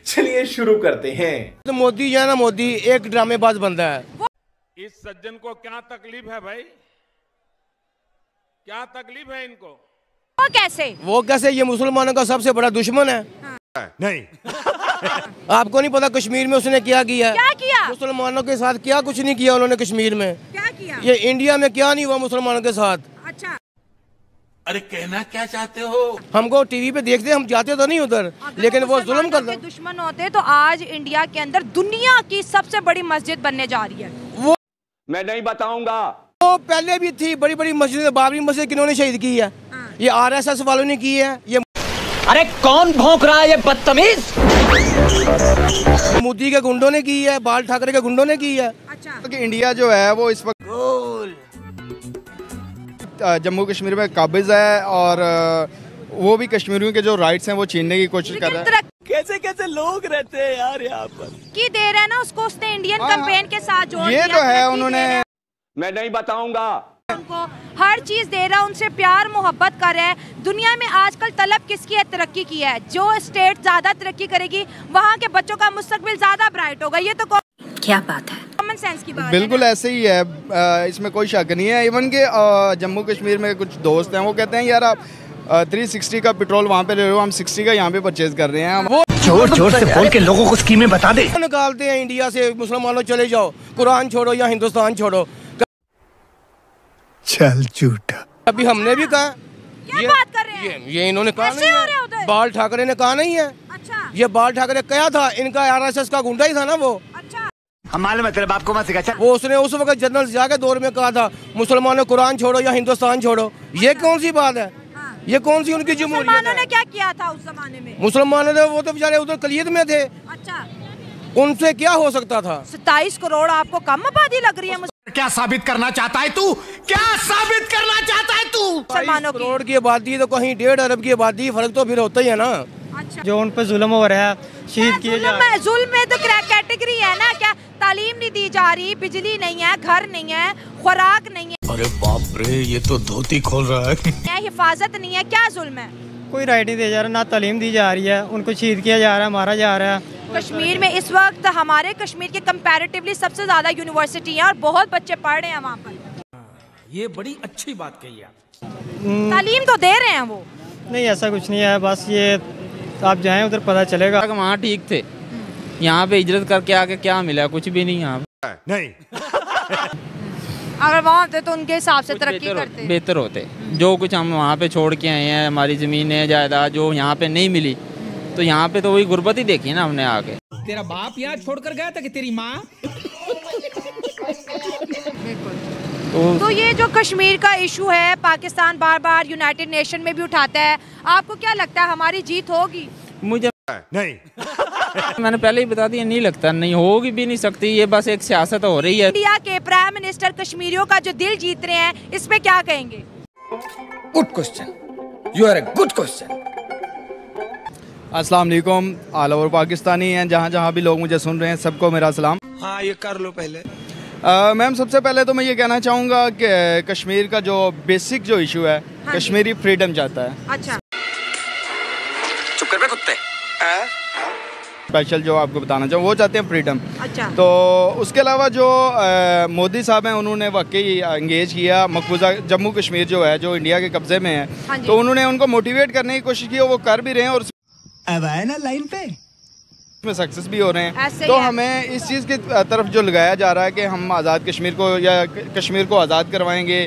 चलिए शुरू करते हैं। तो मोदी जो है ना, मोदी एक ड्रामेबाज बंदा है। इस सज्जन को क्या तकलीफ है भाई? क्या तकलीफ है इनको? वो कैसे? ये मुसलमानों का सबसे बड़ा दुश्मन है। नहीं। आपको नहीं पता कश्मीर में उसने क्या किया? क्या किया? मुसलमानों के साथ क्या कुछ नहीं किया उन्होंने कश्मीर में। क्या किया? ये इंडिया में क्या नहीं हुआ मुसलमानों के साथ। अच्छा, अरे कहना क्या चाहते हो? हमको टीवी पे देखते, हम जाते तो नहीं उधर, लेकिन वो जुल्म करते। दुश्मन होते तो आज इंडिया के अंदर दुनिया की सबसे बड़ी मस्जिद बनने जा रही है। वो मैं नहीं बताऊंगा। वो पहले भी थी बड़ी बड़ी मस्जिद। बाबरी मस्जिद किन्होंने शहीद की है? ये RSS वालों ने की है। ये अरे कौन भौंक रहा है ये बदतमीज? मोदी के गुंडों ने की है, बाल ठाकरे के गुंडों ने की है। अच्छा, कि इंडिया जो है वो इस वक्त जम्मू कश्मीर में काबिज है और वो भी कश्मीरियों के जो राइट्स हैं वो छीनने की कोशिश कर रहा है। कैसे कैसे लोग रहते हैं यार यहाँ पर। की दे रहा है ना उसको, उसने इंडियन कैंपेन के साथ जोड़ ये दिया, तो है तरक्की उन्होंने। दे रहा है मैं नहीं बताऊंगा। उनको हर चीज दे रहा है, उनसे प्यार मोहब्बत कर रहा है। दुनिया में आजकल तलब किसकी है? तरक्की की है। जो स्टेट ज्यादा तरक्की करेगी वहाँ के बच्चों का मुस्तकबिल ज्यादा ब्राइट होगा। ये तो क्या बात है? कॉमन सेंस की बात बिल्कुल है। ऐसे ही है, इसमें कोई शक नहीं है। इवन के जम्मू कश्मीर में कुछ दोस्त हैं, वो कहते हैं यार आप 360 का पेट्रोल वहाँ पे ले रहे हो, हम 60 का यहाँ पे परचेज कर रहे हैं। वो जोर जोर से बोल के लोगों को स्कीमें बता दे। निकालते हैं इंडिया से, मुसलमानों चले जाओ, कुरान छोड़ो या हिंदुस्तान छोड़ो। चल झूठा। अभी हमने भी कहा। क्या बात कर रहे हैं? ये इन्होंने कहा ऐसे नहीं हो रहे है। उधर? बाल ठाकरे ने कहा नहीं है। अच्छा, ये बाल ठाकरे क्या था? इनका RSS का गुंडा ही था ना वो। अच्छा, हम मालूम है तेरे बाप को मत सिखा। वो उसने उस वक्त जनरल जिया के दौर में कहा था मुसलमानों कुरान छोड़ो या हिंदुस्तान छोड़ो। ये कौन सी बात है? हाँ। ये कौन सी उनकी जमहूरियत मुसलमानों ने है? क्या किया था उस जमाने में? मुसलमानों ने, वो तो बेचारे उधर कलीद में थे, अच्छा, उनसे क्या हो सकता था? 27 करोड़ आपको कम आबादी लग रही है क्या साबित करना चाहता है तू? क्या साबित करना चाहता है तू? मुसलमानों 22 की। करोड़ की आबादी तो कहीं 1.5 अरब की आबादी, फर्क तो फिर होता ही है ना। अच्छा, जो उन पर जुल्म हो रहा है, शहीद किए जा रहे हैं। जुल्म में तो कैटेगरी है ना, क्या तालीम नहीं दी जा रही, बिजली नहीं है, घर नहीं है, खुराक नहीं है, अरे बाप रे, ये तो धोती खोल रहा है। हिफाजत नहीं है, क्या जुल्म है? कोई राइट नहीं दिया जा रहा, ना तालीम दी जा रही है, उनको शहीद किया जा रहा है, मारा जा रहा है। कश्मीर में इस वक्त हमारे कश्मीर के कंपैरेटिवली सबसे ज्यादा यूनिवर्सिटी है और बहुत बच्चे पढ़ रहे हैं वहाँ पर। ये बड़ी अच्छी बात कही आप। तालीम तो दे रहे हैं वो। नहीं, ऐसा कुछ नहीं है, बस ये आप जाएं उधर पता चलेगा। वहाँ ठीक थे, यहाँ पे हिजरत करके आके क्या मिला? कुछ भी नहीं। यहाँ नहीं। अगर वहाँ होते तो उनके हिसाब से तरक्की करते, बेहतर होते। जो कुछ हम वहाँ पे छोड़ के आए हैं, हमारी ज़मीनें जायदाद जो यहाँ पे नहीं मिली, तो यहाँ पे तो वही गुर्बत ही देखी ना हमने आके। तेरा बाप यहाँ छोड़कर गया था कि तेरी माँ? तो ये जो कश्मीर का इशू है, पाकिस्तान बार बार यूनाइटेड नेशन में भी उठाता है, आपको क्या लगता है हमारी जीत होगी? मुझे नहीं। मैंने पहले ही बता दिया, नहीं लगता, नहीं होगी भी नहीं सकती। ये बस एक सियासत हो रही है। इंडिया के प्राइम मिनिस्टर कश्मीरियों का जो दिल जीत रहे हैं, इस पे क्या कहेंगे? Good question, you are a good question. अस्सलाम वालेकुम ऑल ओवर पाकिस्तानी हैं, जहाँ जहाँ भी लोग मुझे सुन रहे हैं, सबको मेरा सलाम। हाँ, ये कर लो पहले। मैम, सबसे पहले तो मैं ये कहना चाहूँगा कि कश्मीर का जो बेसिक जो इशू है, कश्मीरी फ्रीडम चाहता है। अच्छा, चुप कर बे कुत्ते। स्पेशल जो आपको बताना चाहूँ, वो चाहते हैं फ्रीडम। अच्छा, तो उसके अलावा जो मोदी साहब हैं, उन्होंने वाकई इंगेज किया मकबूजा जम्मू कश्मीर जो है, जो इंडिया के कब्जे में है, तो उन्होंने उनको मोटिवेट करने की कोशिश की, वो कर भी रहे हैं और अब आए ना लाइन पे में सक्सेस भी हो रहे हैं। ऐसे तो ही है। हमें इस चीज़ की तरफ जो लगाया जा रहा है कि हम आज़ाद कश्मीर को या कश्मीर को आज़ाद करवाएंगे,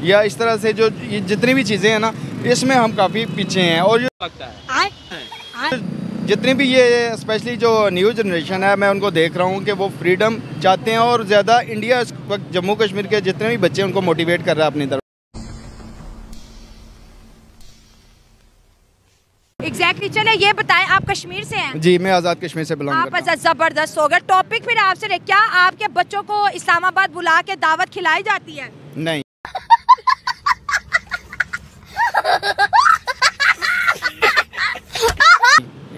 या इस तरह से जो ये जितनी भी चीज़ें हैं ना, इसमें हम काफ़ी पीछे हैं। और जो लगता है जितनी भी ये स्पेशली जो न्यू जनरेशन है, मैं उनको देख रहा हूँ कि वो फ्रीडम चाहते हैं और ज़्यादा इंडिया इस वक्त जम्मू कश्मीर के जितने भी बच्चे उनको मोटिवेट कर रहा है अपनी तरफ। एग्जैक्टली। चले ये बताएं, आप कश्मीर से हैं? जी, मैं आज़ाद कश्मीर से बिलोंग आप करता हूँ। जबरदस्त हो गए। टॉपिक फिर आपसे रहे, क्या आपके बच्चों को इस्लामाबाद बुला के दावत खिलाई जाती है? नहीं।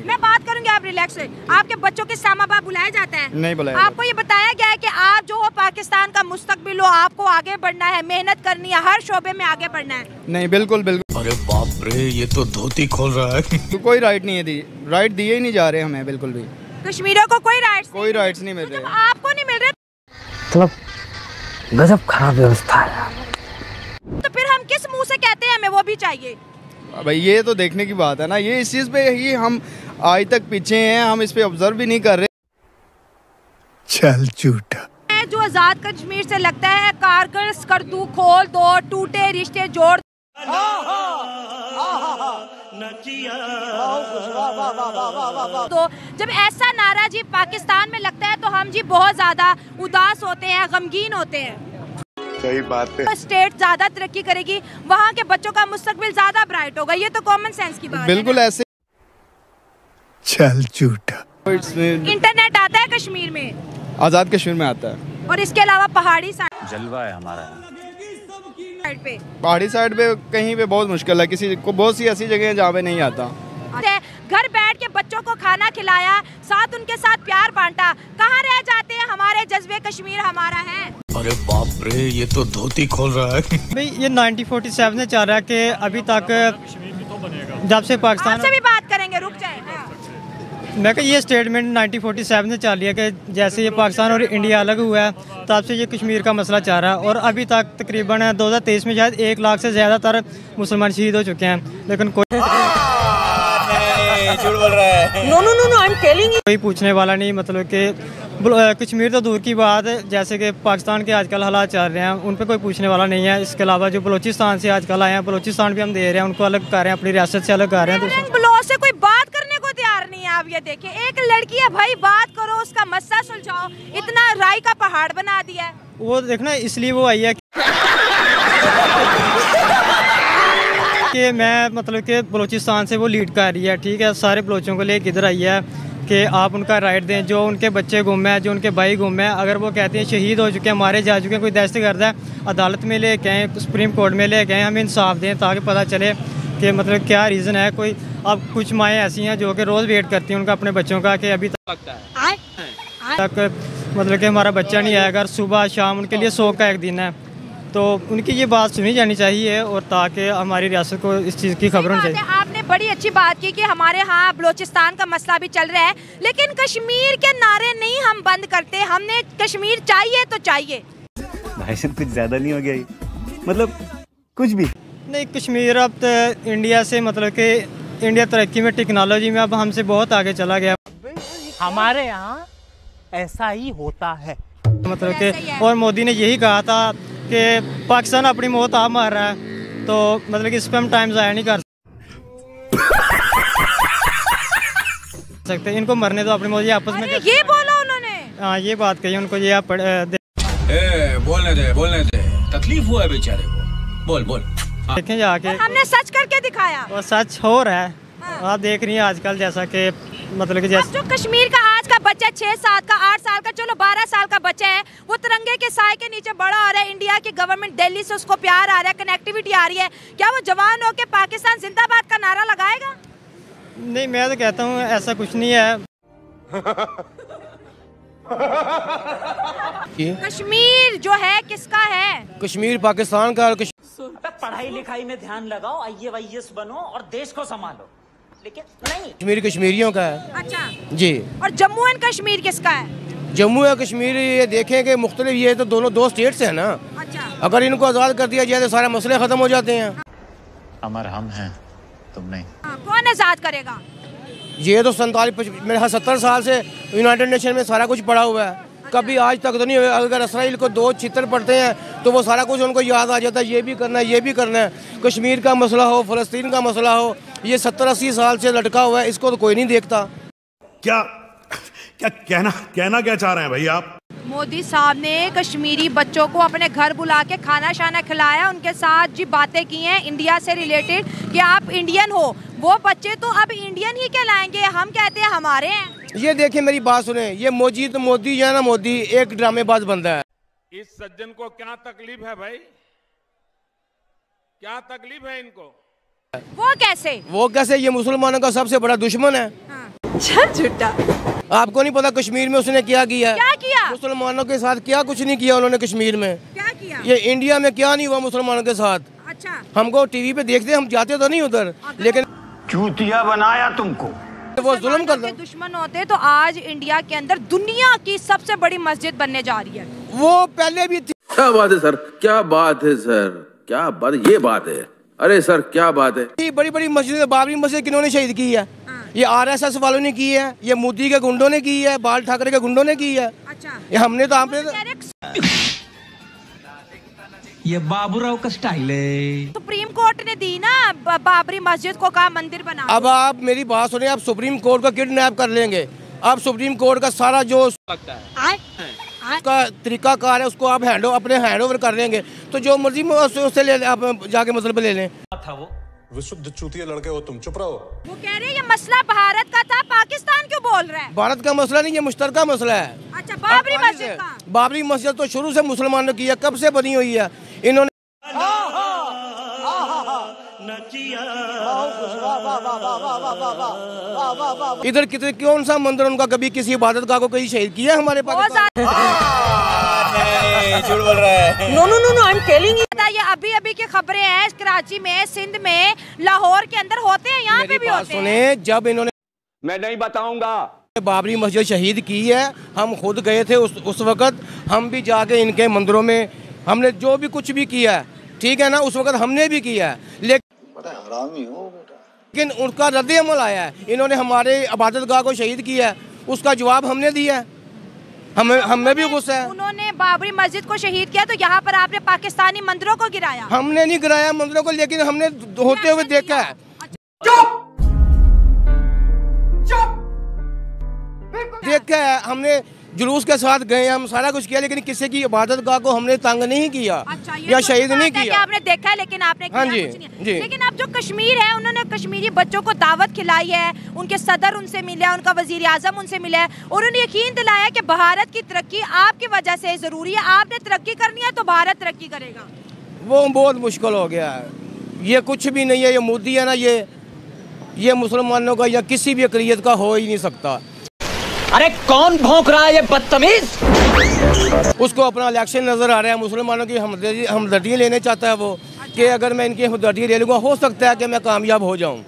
मैं बात करूंगी, आप रिलैक्स से आपके बच्चों के इस्लामाबाद बुलाया जाता है? नहीं बुलाया। आपको ये बताया गया है कि आप जो हो पाकिस्तान का मुस्तकबिल हो, आपको आगे बढ़ना है, मेहनत करनी है, हर शोबे में आगे बढ़ना है? नहीं, बिल्कुल बिल्कुल। अरे बाप रे, ये तो धोती खोल रहा है। तो कोई राइट नहीं है, राइट दिए ही नहीं जा रहे हमें बिल्कुल भी। कश्मीरियों को कोई राइट्स नहीं मिल रहे। आपको नहीं मिल रहे मतलब गजब खराब व्यवस्था है, तो फिर हम किस मुंह से कहते हैं हमें वो भी चाहिए? भाई ये तो देखने की बात है ना, ये इस चीज़ पे ही हम आज तक पीछे हैं, हम इस पे ऑब्जर्व भी नहीं कर रहे। चल झूठा। जो आजाद कश्मीर से लगता है कारगिल स्कर्दू खोल दो, टूटे रिश्ते जोड़ तो जब ऐसा नारा जी पाकिस्तान में लगता है तो हम जी बहुत ज्यादा उदास होते हैं, गमगीन होते हैं। सही बात है। स्टेट ज्यादा तरक्की करेगी, वहाँ के बच्चों का मुस्तकबिल ज्यादा ब्राइट होगा, ये तो कॉमन सेंस की बात है। बिल्कुल ऐसे। चल झूठा। इंटरनेट आता है कश्मीर में? आजाद कश्मीर में आता है। और इसके अलावा पहाड़ी साइड जलवा है हमारा पे, पहाड़ी साइड पे कहीं पे बहुत मुश्किल है, किसी को बहुत सी ऐसी जगह है जहाँ पे नहीं आता। घर बैठ के बच्चों को खाना खिलाया, साथ उनके साथ प्यार बांटा, कहाँ रह जाते हैं हमारे जज्बे? कश्मीर हमारा है। अरे बाप रे, ये तो धोती खोल रहा है। भाई ये 1947 से चल रहा है कि अभी तक जब से पाकिस्तान आपसे भी बात करेंगे, रुक जाए। मैं कहा ये स्टेटमेंट 1947 से चल रही है कि जैसे ये पाकिस्तान और इंडिया अलग हुआ है तब से ये कश्मीर का मसला चल रहा है, और अभी तक तकरीबन 2023 में शायद 1 लाख से ज़्यादातर मुसलमान शहीद हो चुके हैं, लेकिन कोई झूठ बोल रहा है। No no no no, I am telling you. कोई पूछने वाला नहीं, मतलब कि कश्मीर तो दूर की बात है, जैसे कि पाकिस्तान के आजकल हालात चल रहे हैं उन पे कोई पूछने वाला नहीं है। इसके अलावा जो बलोचिस्तान से आजकल आए हैं, बलोचिस्तान भी हम दे रहे हैं, उनको अलग कर रहे हैं, अपनी रियासत से अलग कर रहे हैं। तो बलोच से कोई बात करने को तैयार नहीं है। आप ये देखिए, एक लड़की है भाई, बात करो, उसका मसला सुलझाओ, इतना राई का पहाड़ बना दिया है। वो देखना इसलिए वो आई है कि मैं मतलब कि बलोचिस्तान से वो लीड कर रही है, ठीक है, सारे बलोचों को लेकर इधर आई है कि आप उनका राइट दें। जो उनके बच्चे गुम हैं, जो उनके भाई गुम हैं, अगर वो कहते हैं शहीद हो चुके हैं, मारे जा चुके हैं, कोई दहशतगर्द है, अदालत में लेके आएँ, सुप्रीम कोर्ट में लेके आएँ, हमें इंसाफ दें ताकि पता चले कि मतलब क्या रीज़न है। कोई अब कुछ माएँ ऐसी हैं जो कि रोज़ वेट करती हैं उनका अपने बच्चों का कि अभी तक मतलब कि हमारा बच्चा नहीं आएगा, सुबह शाम उनके लिए शोक का एक दिन है। तो उनकी ये बात सुनी जानी चाहिए, और ताकि हमारी रियासत को इस चीज़ की खबर होनी चाहिए। आपने बड़ी अच्छी बात की कि हमारे यहाँ बलोचिस्तान का मसला भी चल रहा है, लेकिन कश्मीर के नारे नहीं हम बंद करते, हमने कश्मीर चाहिए तो चाहिए। भाई साहब कुछ ज़्यादा नहीं हो गया ये? मतलब कुछ भी नहीं, कश्मीर अब तो इंडिया से मतलब कि इंडिया तरक्की में, टेक्नोलॉजी में अब हमसे बहुत आगे चला गया। हमारे यहाँ ऐसा ही होता है, मतलब कि और मोदी ने यही कहा था कि पाकिस्तान अपनी मौत आप मार रहा है, तो मतलब कि इस पर हम टाइम ज़ाया नहीं कर सकते। इनको मरने दो, अपनी मौत ये आपस में। ये बोला उन्होंने? हाँ, ये बात कही उनको, ये आप बोलने दे, तकलीफ हुआ है बेचारे को। बोल देखें जाके, हमने सच करके दिखाया, और सच हो रहा है। आप देख रही हैं आजकल जैसा कि मतलब कि जैसे जो कश्मीर का आज का बच्चा 6 साल का, 8 साल का, चलो 12 साल का बच्चा है, वो तिरंगे के साए के नीचे बड़ा आ रहा है, इंडिया की गवर्नमेंट दिल्ली से उसको प्यार आ रहा है, कनेक्टिविटी आ रही है, क्या वो जवान होकर पाकिस्तान जिंदाबाद का नारा लगाएगा? नहीं, मैं तो कहता हूँ ऐसा कुछ नहीं है। कश्मीर जो है किसका है? कश्मीर पाकिस्तान का। पढ़ाई लिखाई में ध्यान लगाओ, IAS बनो और देश को संभालो, लेकिन नहीं, कश्मीर कश्मीरियों का है। अच्छा जी। और जम्मू एंड कश्मीर किसका है? जम्मू या कश्मीर ये देखें कि मुख्तलिफ, ये तो दोनों 2 स्टेट्स हैं ना। अच्छा। अगर इनको आज़ाद कर दिया जाए तो सारे मसले ख़त्म हो जाते हैं। अमर हम हैं, तुम नहीं। कौन आज़ाद करेगा? ये तो 70 साल से यूनाइटेड नेशन में सारा कुछ पड़ा हुआ है, कभी आज तक तो नहीं हुआ। अगर इसराइल को 2 छितर पड़ते हैं तो वो सारा कुछ उनको याद आ जाता है, ये भी करना है, ये भी करना है। कश्मीर का मसला हो, फ़लस्तीन का मसला हो, ये 70-80 साल से लटका हुआ है, इसको तो कोई नहीं देखता। क्या कहना क्या चाह रहे हैं भाई आप? मोदी साहब ने कश्मीरी बच्चों को अपने घर बुला के खाना शाना खिलाया, उनके साथ जी बातें की हैं इंडिया से रिलेटेड कि आप इंडियन हो। वो बच्चे तो अब इंडियन ही कहलाएंगे, हम कहते हैं हमारे हैं। ये देखिए, मेरी बात सुने, ये मोदी या ना मोदी एक ड्रामेबाज बंदा है। इस सज्जन को क्या तकलीफ है भाई? क्या तकलीफ है इनको? वो कैसे? वो कैसे? ये मुसलमानों का सबसे बड़ा दुश्मन है। झूठा। आपको नहीं पता कश्मीर में उसने क्या किया? क्या किया? मुसलमानों के साथ क्या कुछ नहीं किया उन्होंने कश्मीर में। क्या किया? ये इंडिया में क्या नहीं हुआ मुसलमानों के साथ। अच्छा। हमको टीवी पे देखते, हम जाते तो नहीं उधर, लेकिन चूतिया बनाया तुमको। वो जुल्म करते। दुश्मन होते तो आज इंडिया के अंदर दुनिया की सबसे बड़ी मस्जिद बनने जा रही है। वो पहले भी थी। क्या बात है सर, क्या बात है सर, क्या बात, ये बात है। अरे सर क्या बात है। बड़ी बड़ी मस्जिद, बाबरी मस्जिद किन्होंने शहीद की है? ये RSS वालों ने की है, ये मोदी के गुंडों ने की है, बाल ठाकरे के गुंडों ने की है। अच्छा। ये हमने तो आपने ये बाबूराव का स्टाइल है। सुप्रीम कोर्ट ने दी ना बाबरी मस्जिद को, कहा मंदिर बना। अब आप मेरी बात सुनिए, आप सुप्रीम कोर्ट को किडनैप कर लेंगे। आप सुप्रीम कोर्ट का सारा जो लगता है का तरीकाकार है उसको आप अपने हैंड ओवर कर लेंगे, तो जो मर्जी उससे ले आप जाके मसले पे ले लें। था वो विशुद्ध चूतिया लड़के हो तुम, चुप रहो। वो कह रहे हैं ये मसला भारत का था, पाकिस्तान क्यों बोल रहा है? भारत का मसला नहीं, ये मुश्तरका मसला है। अच्छा, बाबरी मस्जिद का। बाबरी मस्जिद तो शुरू से मुसलमानों ने की है, कब से बनी हुई है। इन्होंने इधर कितने कौन सा मंदिर उनका कभी किसी इबादत गाह को कहीं शहीद किया हमारे पाकिस्तान? झूठ बोल रहा है। No no no no, I am telling you. ये अभी अभी की खबरें हैं, कराची में, सिंध में, लाहौर के अंदर होते हैं, यहाँ पे भी होते हैं। सुने, जब इन्होंने मैं नहीं बताऊंगा बाबरी मस्जिद शहीद की है, हम खुद गए थे उस वक्त, हम भी जाके इनके मंदिरों में हमने जो भी कुछ भी किया है, ठीक है ना, उस वक्त हमने भी किया है, लेकिन उनका रद्द अमल आया है। इन्होंने हमारे इबादत गाह को शहीद किया है, उसका जवाब हमने दिया है। हमें भी गुस्सा है। उन्होंने बाबरी मस्जिद को शहीद किया, तो यहाँ पर आपने पाकिस्तानी मंदिरों को गिराया। हमने नहीं गिराया मंदिरों को, लेकिन हमने होते हुए देखा है। देखा है, हमने जुलूस के साथ गए, हम सारा कुछ किया, लेकिन किसी की इबादत गाह को हमने तंग नहीं किया। अच्छा, या शहीद नहीं किया। आपने देखा है, लेकिन आपने हाँ किया जी, कुछ नहीं। जी। लेकिन अब जो कश्मीर है, उन्होंने कश्मीरी बच्चों को दावत खिलाई है, उनके सदर उनसे मिला, उनका वजीर आजम उनसे मिला है, और उन्हें यकीन दिलाया कि भारत की तरक्की आपकी वजह से जरूरी है, आपने तरक्की करनी है तो भारत तरक्की करेगा। वो बहुत मुश्किल हो गया है, ये कुछ भी नहीं है। ये मोदी है ना, ये मुसलमानों का या किसी भी अक़लियत का हो ही नहीं सकता। अरे कौन भौंक रहा है ये बदतमीज? उसको अपना इलेक्शन नजर आ रहा है, मुसलमानों की हमदर्दी लेने चाहता है वो, कि अगर मैं इनकी हमदर्दी ले लूँगा हो सकता है कि मैं कामयाब हो जाऊँ।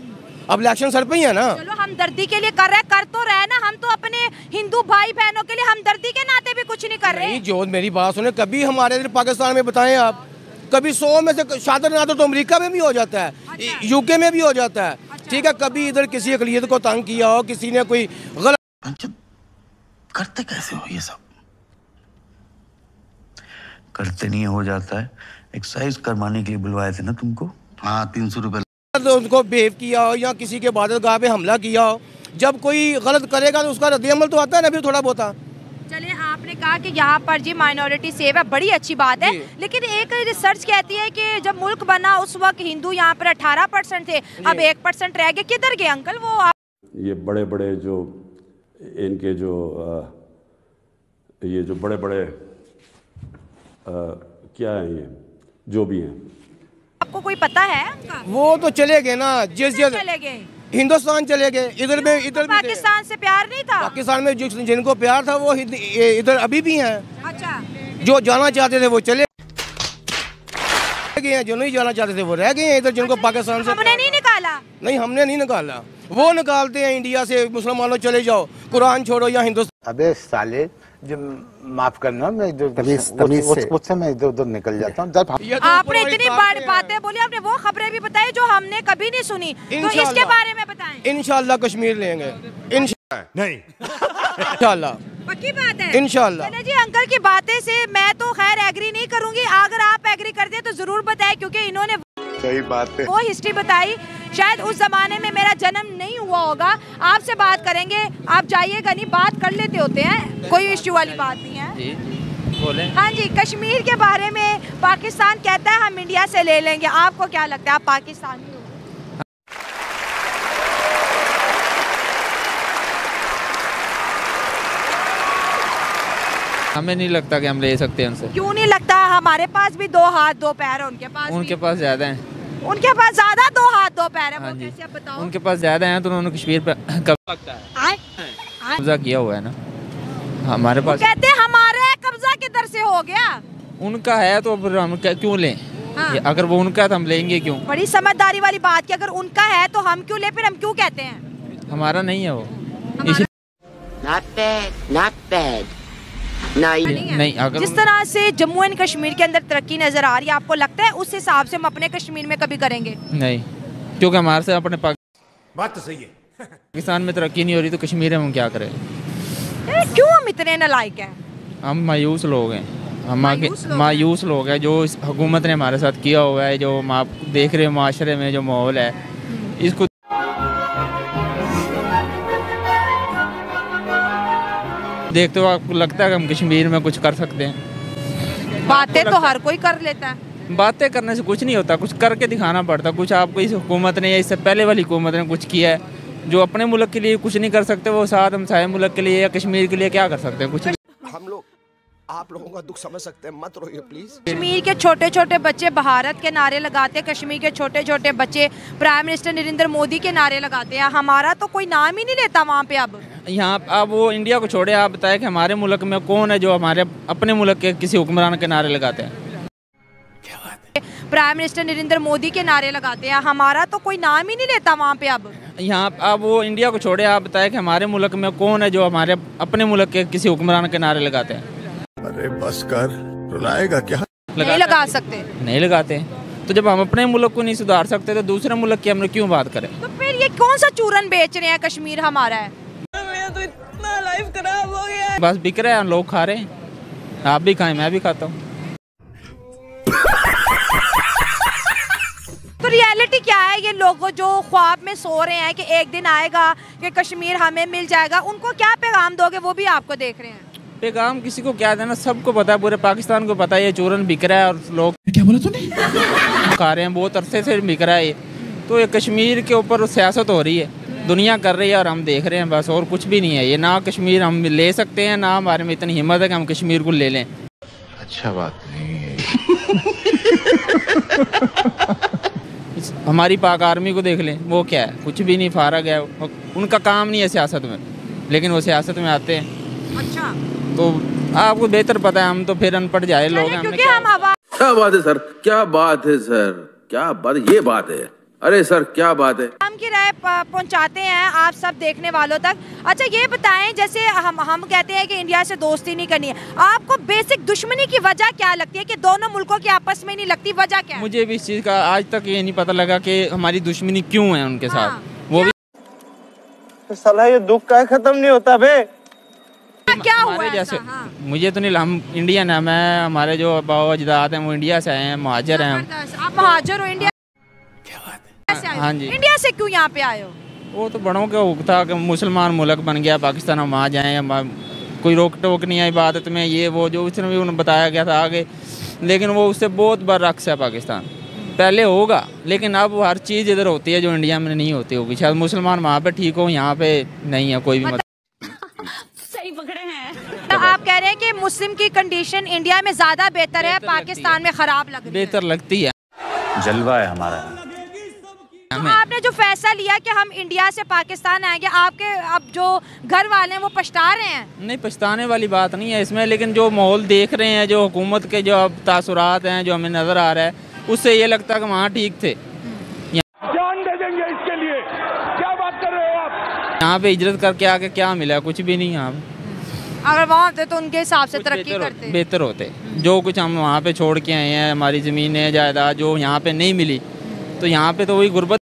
अब इलेक्शन सर पे ही है ना। चलो हमदर्दी के लिए कर रहे, कर तो रहे ना, हम तो अपने हिंदू भाई बहनों के लिए हमदर्दी के नाते भी कुछ नहीं कर रहे। जो मेरी बात सुने, कभी हमारे इधर पाकिस्तान में बताएं आप, कभी 100 में से शादर नादर तो अमेरिका में भी हो जाता है। अच्छा। यूके में भी हो जाता है। अच्छा। ठीक है, कभी इधर किसी अक़लियत को तंग किया हो, किसी ने कोई गलत। करते कैसे हो ये सब? करते नहीं हो जाता है। एक्सरसाइज करवाने के लिए बुलवाए थे ना तुमको। हाँ, 300 रुपये। उनको बेव किया हो या किसी के इबादत गाह पे हमला किया हो, जब कोई गलत करेगा तो उसका रद्द-ए-अमल तो आता है ना फिर थोड़ा बहुत। चलिए, आपने कहा कि यहाँ पर जी माइनॉरिटी सेव है, बड़ी अच्छी बात है, लेकिन एक रिसर्च कहती है कि जब मुल्क बना उस वक्त हिंदू यहाँ पर 18% थे, अब 1% रह गए। किधर गए अंकल वो? ये बड़े बड़े जो इनके जो ये जो बड़े बड़े क्या है, ये जो भी हैं, आपको कोई पता है उनका? वो तो चले गए ना, जिस चले गए, हिंदुस्तान चले गए। इधर में इधर पाकिस्तान से प्यार नहीं था। पाकिस्तान में जिनको प्यार था वो इधर अभी भी हैं। अच्छा। जो जाना चाहते थे वो चले गए हैं, जो नहीं जाना चाहते थे वो रह गए हैं इधर, जिनको पाकिस्तान से। हमने नहीं निकाला। नहीं, हमने नहीं निकाला, वो निकालते हैं इंडिया से। मुसलमानों चले जाओ, कुरान छोड़ो या हिंदुस्तान। अबे साले, जो माफ करना, मैं मुझसे मैं इधर उधर निकल जाता हूँ। आपने इतनी बातें बोली, आपने वो खबरें भी बताई जो हमने कभी नहीं सुनी, तो इसके बारे में बताएं। इंशाल्लाह कश्मीर लेंगे, नहीं इंशाल्लाह, पक्की बात है, इंशाल्लाह। चले जी, अंकल की बातें से मैं तो खैर एग्री नहीं करूंगी, अगर आप एग्री करते हैं तो जरूर बताएं, क्योंकि इन्होंने सही बात है वो हिस्ट्री बताई। शायद उस जमाने में मेरा जन्म नहीं हुआ होगा। आपसे बात करेंगे, आप जाइएगा नहीं, बात कर लेते होते हैं, कोई इश्यू वाली बात नहीं है। जी बोले। हाँ जी, कश्मीर के बारे में पाकिस्तान कहता है हम इंडिया से ले लेंगे, आपको क्या लगता है? आप पाकिस्तानी हो? हमें नहीं लगता कि हम ले सकते हैं उनसे। क्यों नहीं लगता? हमारे पास भी 2 हाथ 2 पैर है, उनके पास ज्यादा हैं। उनके पास ज्यादा दो हाथ दो पैर है, वो कैसे आप बताओ? उनके पास ज्यादा है तो उन्होंने कश्मीर पे कब्जा किया हुआ है ना। हमारे पास कहते हैं हमारे कब्जा किधर से हो गया? उनका है तो फिर हम क्यों लें? हाँ। अगर वो उनका है तो हम लेंगे क्यों? बड़ी समझदारी वाली बात कि अगर उनका है तो हम क्यों ले, फिर हम क्यों कहते हैं हमारा नहीं है वो। नहीं, अगर जिस तरह से जम्मू एंड कश्मीर के अंदर तरक्की नजर आ रही है, आपको लगता है उस हिसाब से हम अपने कश्मीर में कभी करेंगे? नहीं, क्योंकि हमारे से अपने बात तो सही है। पाकिस्तान में तरक्की नहीं हो रही तो कश्मीर में हम क्या करें? क्यों हम इतने नालायक हैं? हम मायूस लोग हैं, हम मायूस लोग हैं। जो इस हुकूमत ने हमारे साथ किया हुआ है, जो आप देख रहे हैं माशरे में जो माहौल है, इसको देखते हो आपको लगता है कि हम कश्मीर में कुछ कर सकते हैं? बातें तो हर कोई कर लेता है। बातें करने से कुछ नहीं होता, कुछ करके दिखाना पड़ता। कुछ आपको इस हुकूमत ने या इससे पहले वाली हुकूमत ने कुछ किया है जो अपने मुल्क के लिए कुछ नहीं कर सकते, वो साथ हम सारे मुल्क के लिए या कश्मीर के लिए क्या कर सकते हैं? कुछ नहीं। हम लोग आप लोगों का दुख समझ सकते हैं, मत रोइए प्लीज। कश्मीर के छोटे छोटे बच्चे भारत के नारे लगाते हैं, कश्मीर के छोटे छोटे बच्चे प्राइम मिनिस्टर नरेंद्र मोदी के नारे लगाते हैं। हमारा तो कोई नाम ही नहीं लेता वहाँ पे। अब यहाँ आप वो इंडिया को छोड़े, आप बताएं कि हमारे मुल्क में कौन है जो हमारे अपने मुल्क के किसी हुक्मरान के नारे लगाते हैं? प्राइम मिनिस्टर नरेंद्र मोदी के नारे लगाते हैं, हमारा तो कोई नाम ही नहीं लेता वहाँ पे। अब यहाँ आप वो इंडिया को छोड़े, आप बताएं कि हमारे मुल्क में कौन है जो हमारे अपने मुल्क के किसी हुक्मरान के नारे लगाते हैं? अरे बस कर, रुलाएगा क्या? नहीं लगा सकते। नहीं लगाते। तो जब हम अपने मुल्क को नहीं सुधार सकते तो दूसरे मुल्क की हम क्यों बात करें? तो फिर ये कौन सा चूरन बेच रहे हैं? कश्मीर हमारा है। मेरा तो इतना लाइफ खराब हो गया है। बस बिक रहा है, लोग खा रहे हैं, आप भी खाएं, मैं भी खाता हूँ। तो रियलिटी क्या है? ये लोग जो ख्वाब में सो रहे हैं कि एक दिन आएगा कि कश्मीर हमें मिल जाएगा, उनको क्या पैगाम दोगे? वो भी आपको देख रहे हैं। पैगाम किसी को क्या देना, सबको पता है, पूरे पाकिस्तान को पता है ये चूरन बिक रहा है और लोग क्या बोला तूने? खा रहे हैं, बहुत अरसे से बिक रहा है ये। तो ये कश्मीर के ऊपर सियासत हो रही है, दुनिया कर रही है और हम देख रहे हैं, बस और कुछ भी नहीं है। ये ना कश्मीर हम ले सकते हैं, ना हमारे में इतनी हिम्मत है कि हम कश्मीर को ले लें। अच्छा बात नहीं है। हमारी पाक आर्मी को देख लें, वो क्या है? कुछ भी नहीं, फारग है, उनका काम नहीं है सियासत में, लेकिन वो सियासत में आते हैं। अच्छा, तो आपको बेहतर पता है, हम तो फिर अनपढ़ जाए लोग हैं। क्या बात है सर, क्या बात है सर, क्या बात, ये बात है। अरे सर क्या बात है। हम की राय पहुंचाते हैं आप सब देखने वालों तक। अच्छा ये बताएं, जैसे हम कहते हैं कि इंडिया से दोस्ती नहीं करनी है, आपको बेसिक दुश्मनी की वजह क्या लगती है कि दोनों मुल्कों की आपस में नहीं लगती? वजह क्या है? मुझे भी इस चीज़ का आज तक ये नहीं पता लगा कि हमारी दुश्मनी क्यों है उनके साथ। वो भी साला ये दुख का खत्म नहीं होता बे। क्या हुआ जैसे मुझे तो नहीं, हम इंडियन है, मैं हमारे जो बाबा अजदाद हैं वो इंडिया से आए हैं, महाजर हैं। आप महाजर हो? इंडिया हाँ जी। इंडिया से क्यों यहाँ पे आए हो? वो तो बड़ों का हुक्म था कि मुसलमान मुल्क बन गया पाकिस्तान, हम वहाँ जाएँ, कोई रोक टोक नहीं है इबादत में, ये वो जो उसने भी उन्हें बताया गया था आगे। लेकिन वो उससे बहुत बरअक्स है पाकिस्तान। पहले होगा, लेकिन अब हर चीज़ इधर होती है जो इंडिया में नहीं होती होगी। शायद मुसलमान वहाँ पे ठीक हो, यहाँ पे नहीं है कोई भी। सही पकड़े हैं। तो आप कह रहे हैं कि मुस्लिम की कंडीशन इंडिया में ज्यादा बेहतर है, पाकिस्तान में खराब लग रही है? बेहतर लगती है, जलवा है हमारा। तो आपने जो फैसला लिया कि हम इंडिया से पाकिस्तान आएंगे, आपके अब जो घर वाले हैं वो पछता रहे हैं? नहीं, पछताने वाली बात नहीं है इसमें, लेकिन जो माहौल देख रहे हैं, जो हुकूमत के जो अब तासुरात हैं जो हमें नज़र आ रहा है, उससे ये लगता है कि वहाँ ठीक थे। जान दे देंगे इसके लिए, क्या बात कर रहे हो आप? यहाँ पे हिजरत करके आके क्या मिला? कुछ भी नहीं। यहाँ अगर वहाँ होते तो उनके हिसाब से तरक्की करते, बेहतर होते। जो कुछ हम वहाँ पे छोड़ के आए हैं, हमारी ज़मीनें जायदाद जो यहाँ पे नहीं मिली, तो यहाँ पे तो वही गुर्बत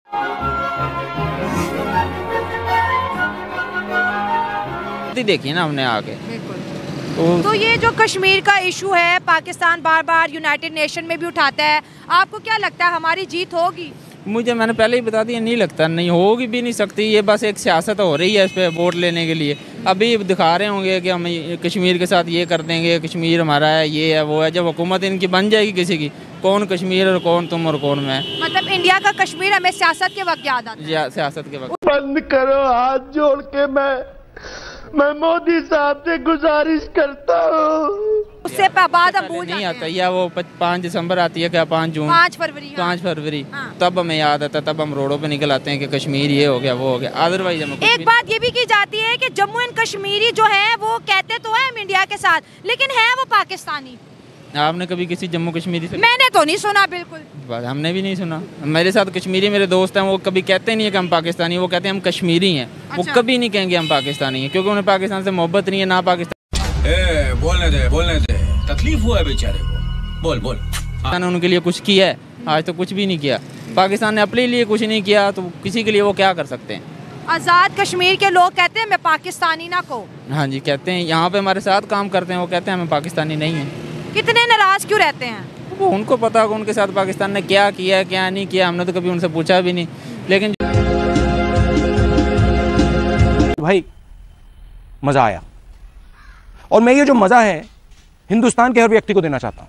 देखी ना हमने आगे। तो ये जो कश्मीर का इशू है, पाकिस्तान बार बार यूनाइटेड नेशन में भी उठाता है, आपको क्या लगता है हमारी जीत होगी? मैंने पहले ही बता दिया, नहीं लगता, नहीं होगी भी नहीं सकती। ये बस एक सियासत हो रही है इस पर वोट लेने के लिए। अभी दिखा रहे होंगे कि हम कश्मीर के साथ ये कर देंगे, कश्मीर हमारा है, ये है, वो है। जब हुकूमत इनकी बन जाएगी किसी की, कौन कश्मीर और कौन तुम और कौन मैं। मतलब इंडिया का कश्मीर हमें सियासत के वक्त याद आता है। सियासत के वक्त। बंद करो, हाथ जोड़ के मैं मोदी साहब से गुजारिश करता हूँ। उससे बाद हम भूल नहीं आता, या वो 5 दिसंबर आती है क्या, 5 जून, 5 फरवरी, 5 फरवरी, तब हमें याद आता, तब हम रोडों पे निकल आते हैं कि कश्मीर ये हो गया वो हो गया। अदरवाइज हमें एक बात ये भी की जाती है कि जम्मू एंड कश्मीरी जो है वो कहते तो है हम इंडिया के साथ, लेकिन है वो पाकिस्तानी। आपने कभी किसी जम्मू कश्मीरी से? मैंने तो नहीं सुना, बिल्कुल हमने भी नहीं सुना। मेरे साथ कश्मीरी मेरे दोस्त हैं, वो कभी कहते नहीं है कि हम पाकिस्तानी, वो कहते हैं हम कश्मीरी हैं। वो कभी नहीं कहेंगे हम पाकिस्तानी हैं, क्योंकि उन्हें पाकिस्तान से मोहब्बत नहीं है, ना पाकिस्तान। बोलने दे, तकलीफ हुआ है बेचारे को, बोल बोल। ने उनके लिए कुछ किया है? आज तो कुछ भी नहीं किया। पाकिस्तान ने अपने लिए कुछ नहीं किया, तो किसी के लिए वो क्या कर सकते हैं? आज़ाद कश्मीर के लोग कहते हैं मैं पाकिस्तानी ना को। हाँ जी, कहते हैं। यहाँ पे हमारे साथ काम करते हैं, वो कहते हैं हमें पाकिस्तानी नहीं है। कितने नाराज क्यों रहते हैं? वो उनको पता होगा उनके साथ पाकिस्तान ने क्या किया क्या नहीं किया, हमने तो कभी उनसे पूछा भी नहीं। लेकिन भाई मज़ा आया, और मैं ये जो मज़ा है हिंदुस्तान के हर व्यक्ति को देना चाहता हूँ।